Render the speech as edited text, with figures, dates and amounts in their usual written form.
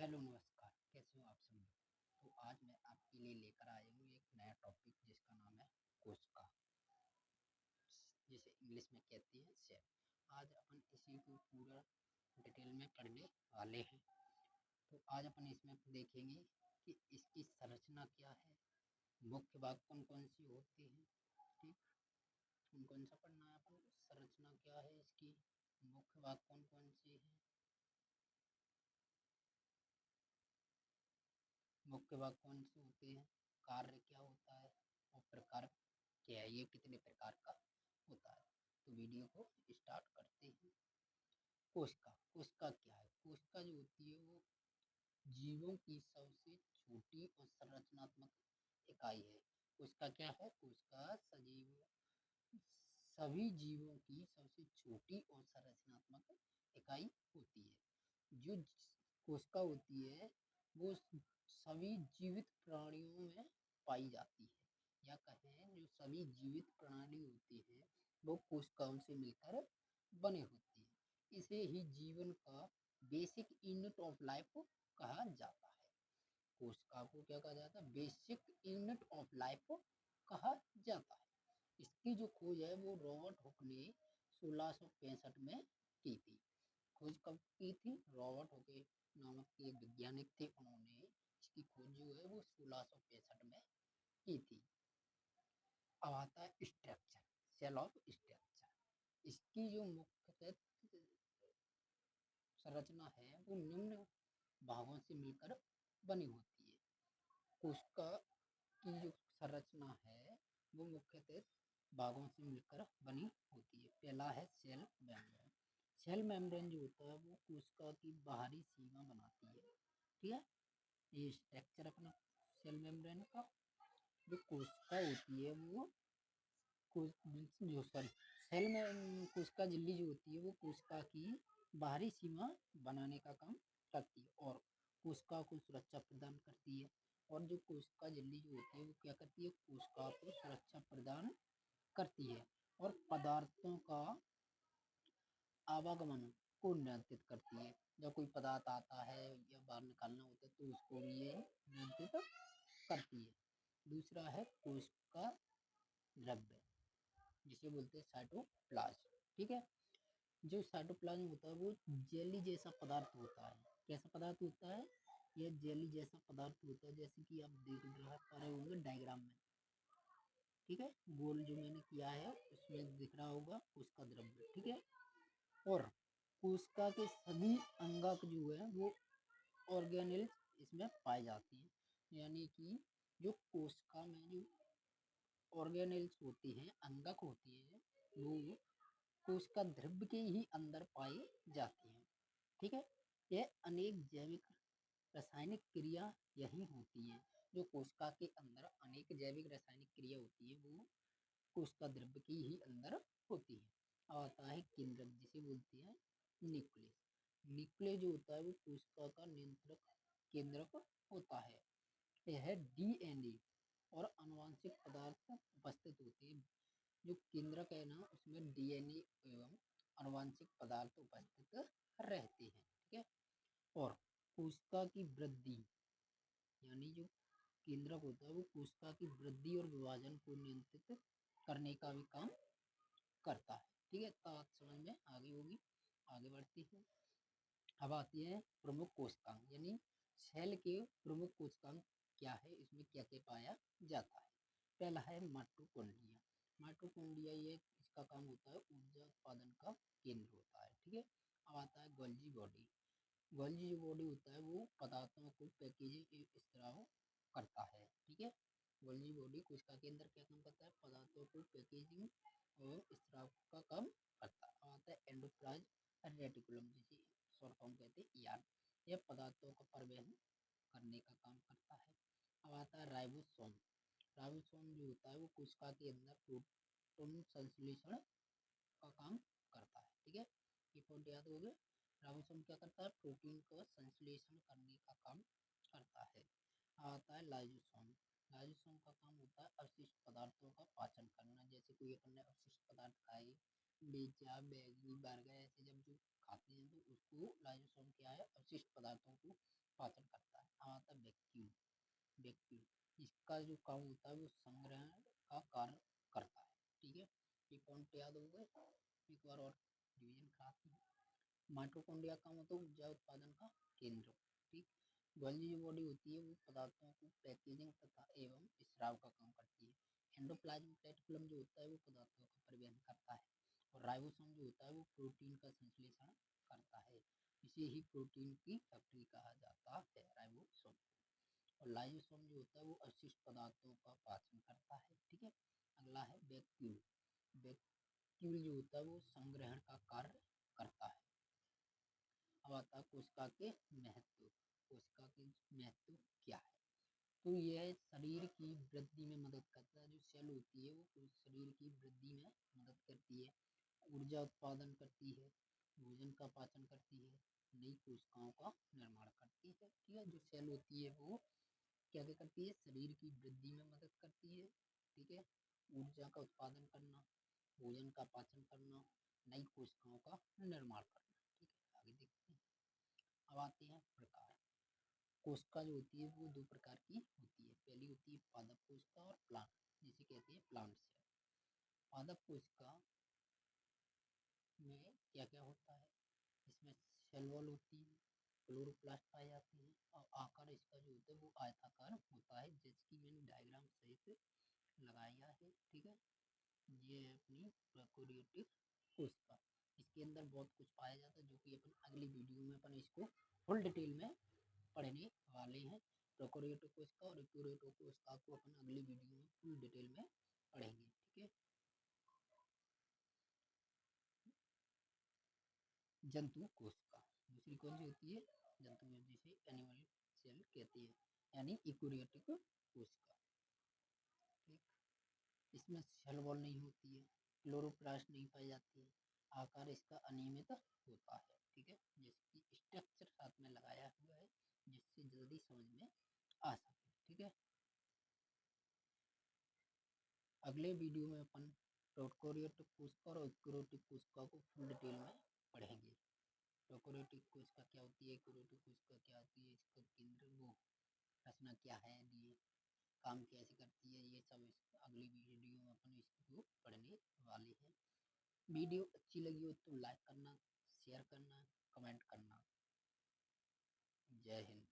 Hello नमस्कार, कैसे हो आप सब लोग। तो आज मैं आपके लिए लेकर आया हूँ एक नया टॉपिक जिसका नाम है कोशिका, जिसे इंग्लिश में कहते हैं सेल। आज अपन इसी को पूरा डिटेल में पढ़ने वाले हैं। तो आज अपन इसमें देखेंगे कि इसकी संरचना क्या है, मुख्य भाग कौन कौन सी होती हैं। ठीक, कौन कौन सा पढ़ना है अपन को, संरचना क्या है इसकी, मुख्य भाग कौन कौन सी है, मुख्य भाग कौन से होते हैं, कार्य क्या होता है और प्रकार क्या है, ये कितने प्रकार का होता है। तो वीडियो को स्टार्ट करते हैं। कोशिका, कोशिका क्या है, कोशिका जो होती है वो जीवों की सबसे छोटी और संरचनात्मक इकाई है। कोशिका क्या है, कोशिका सभी जीवों की सबसे छोटी और संरचनात्मक इकाई होती है। जो कोशिका होती है वो सभी जीवित प्राणियों में पाई जाती है, या कहें जो सभी जीवित प्राणी होती है वो कोशिकाओं से मिलकर बने होती है। इसे ही जीवन का बेसिक यूनिट ऑफ लाइफ कहा जाता है। कोशिका को क्या कहा जाता है, बेसिक यूनिट ऑफ लाइफ कहा जाता है। इसकी जो खोज है वो रॉबर्ट हुक ने 1665 में की थी। खोज कब की थी, रॉबर्ट हुक नामक एक वैज्ञानिक थे, उन्होंने इसकी खोज जो है वो 1665 में की थी। अब आता है स्ट्रक्चर, सेल ऑफ स्ट्रक्चर। इसकी जो मुख्य संरचना है वो निम्न भागों से मिलकर बनी होती है। कोशिका की जो संरचना है वो मुख्यतः भागों से मिलकर बनी होती है। पहला है सेल मेम्ब्रेन। सेल मेम्ब्रेन जो होता है वो कोशिका की बाहरी सीमा बनाती है। ठीक है, ये स्ट्रक्चर अपना सेल मेम्ब्रेन का। जो कोशिका होती है वो जो सॉरी सेल में कोशिका झिल्ली जो होती है वो कोशिका की बाहरी सीमा बनाने का काम करती है और कोशिका को सुरक्षा प्रदान करती है। और जो कोशिका झिल्ली जो होती है वो क्या करती है, कोशिका को सुरक्षा प्रदान करती है और पदार्थों का आवागमन को नियंत्रित करती है। जब कोई पदार्थ आता है या बाहर निकालना होता है तो उसको भी ये नियंत्रित करती है। दूसरा है कोशिका द्रव्य, जिसे बोलते हैं साइटोप्लाज्म। ठीक है, जो साइटोप्लाज्म होता है वो जेली जैसा पदार्थ होता है। कैसा पदार्थ होता है, ये जेली जैसा पदार्थ होता है, जैसे कि आप देख पा रहे होंगे डायग्राम में। ठीक है, गोल जो मैंने किया है उसमें दिख रहा होगा कोशिका द्रव्य। ठीक है, और कोशिका के सभी अंगक जो है वो ऑर्गेनेल्स इसमें पाए जाती हैं। यानी कि जो कोशिका में जो ऑर्गेनेल्स होती हैं, अंगक होती हैं, वो कोशिका द्रव्य के ही अंदर पाई जाती हैं। ठीक है, यह अनेक जैविक रासायनिक क्रिया यही होती है। जो कोशिका के अंदर अनेक जैविक रासायनिक क्रिया होती है वो कोशिका द्रव्य के ही अंदर होती है। अब आता है केंद्रक, जिसे बोलते हैं न्यूक्लियस। न्यूक्लियस जो होता है वो कोशिका का नियंत्रक केंद्रक होता है। यह डीएनए और आनुवंशिक पदार्थ उपस्थित होते हैं। जो केंद्रक है ना उसमें डीएनए एवं आनुवंशिक पदार्थ उपस्थित रहते हैं। ठीक है, और कोशिका की वृद्धि, यानी जो केंद्रक होता है वो कोशिका की वृद्धि और विभाजन को नियंत्रित करने का भी काम करता है। ठीक है, तो आप समझ में आगे होगी। आगे बढ़ती है। अब आती है प्रमुख कोशिकांग, यानी सेल के प्रमुख कोशिकांग क्या है, इसमें क्या क्या पाया जाता है। पहला है माइटोकॉन्ड्रिया। माइटोकॉन्ड्रिया ये इसका काम होता है ऊर्जा उत्पादन का केंद्र होता है। ठीक है, अब आता है गोल्जी बॉडी। गोल्जी जो बॉडी होता है वो पदार्थों को पैकेजिंग स्त्राव करता है। ठीक है, गोल्जी बॉडी कोशिका के अंदर क्या काम करता है, पदार्थों को पैकेजिंग और स्त्राव का काम करता है। अब आता है एंडोप्लाज्म रेटिकुलम, जिसे शॉर्ट फॉर्म कहते हैं ईआर। यह पदार्थों का परिवहन करने का काम करता है। अब आता है राइबोसोम। राइबोसोम जो होता है वो कोशिका के अंदर प्रोटीन संश्लेषण का काम करता है। ठीक है, ये पॉइंट याद हो गए। राइबोसोम क्या करता है, प्रोटीन का संश्लेषण करने का काम करता है। आता है लाइसोसोम। लाइसोसोम का काम होता है अवशिष्ट पदार्थों का पाचन करना। जैसे कोई अपन ने अवशिष्ट पदार्थ खाए, पिज्जा मैगी बर्गर, ऐसे जब जो खाते हैं तो उसको लाइसोसोम क्या है, अवशिष्ट पदार्थों को पाचन इसका जो काम होता है वो संग्रहण का कार्य करता है। ठीक है, ये पॉइंट याद हो गए। एक बार और रिवीजन कराते हैं। माइटोकॉन्ड्रिया का मतलब ऊर्जा उत्पादन का केंद्र। ठीक, गोल्जी जो बॉडी होती है वो पदार्थों को पैकेजिंग तथा एवं स्राव का काम करती है। एंडोप्लाज्मिक रेटिकुलम जो होता है वो पदार्थों का परिवहन करता है। और राइबोसोम जो होता है वो प्रोटीन का संश्लेषण करता है। इसे ही प्रोटीन की फैक्ट्री कहा जाता है, राइबोसोम। और लाइसोसोम जो होता है वो अवशिष्ट पदार्थों का पाचन करता है। ठीक है, अगला है वैक्यूल। वैक्यूल जो होता है वो संग्रहण का कार्य करता है। अब आता है कोशिका के महत्व। कोशिका के महत्व क्या है? तो यह शरीर की वृद्धि में मदद करता है। जो सेल होती है वो शरीर की वृद्धि में मदद करती है, ऊर्जा उत्पादन करती है, भोजन का पाचन करती है, नई कोशिकाओं का निर्माण करती है। ठीक है, जो सेल होती है वो क्या क्या करती है? शरीर की वृद्धि में मदद करती है। ठीक है, ऊर्जा का उत्पादन करना, भोजन का पाचन करना, नई कोशिकाओं का निर्माण करना। ठीक है, आगे देखते हैं। अब आते हैं प्रकार। कोशिका जो होती है वो दो प्रकार की होती है। पहली होती है पादप कोशिका और प्लांट, जिसे कहते हैं प्लांट सेल। पादप कोशिका में क्या क्या होता है? इसमें सेल वॉल होती है, क्लोरोप्लास्ट पाए जाते हैं और आकार इसका जो होता है वो आयताकार होता है, जैसे कि मैंने डायग्राम सहित लगाया है। ठीक है, ये है अपनी प्रोकैरियोटिक कोशिका। इसके अंदर बहुत कुछ पाया जाता है जो कि अपन अगली वीडियो में अपन इसको फुल डिटेल में पढ़ने वाले हैं। प्रोकैरियोटिक कोशिका और यूकेरियोटिक कोशिका को अपन अगली वीडियो में फुल डिटेल में पढ़ेंगे। ठीक है, जंतु कोशिका दूसरी कौन सी होती है? जंतु में जिसे एनिमल सेल कहते हैं, यानी यूकेरियोटिक कोशिका। ठीक, इसमें सेल वॉल नहीं होती है, क्लोरोप्लास्ट नहीं पाई जाती है, आकार इसका अनियमित होता है। ठीक है, जैसे कि स्ट्रक्चर साथ में लगाया हुआ है जिससे जल्दी समझ में आ सके। ठीक है, अगले वीडियो में अपन प्रोकैरियोटिक कोशिका और यूकेरियोटिक कोशिका को फुल डिटेल में पढ़ेंगे। प्रोकैरियोटिक कोशिका क्या होती है, यूकेरियोटिक कोशिका क्या होती है, इसका केंद्र वो रचना क्या है, ये काम कैसे करती है, ये सब इस अगली वीडियो में अपन इसको पढ़ने वाले हैं। वीडियो अच्छी लगी हो तो लाइक करना, शेयर करना, कमेंट करना। जय हिंद।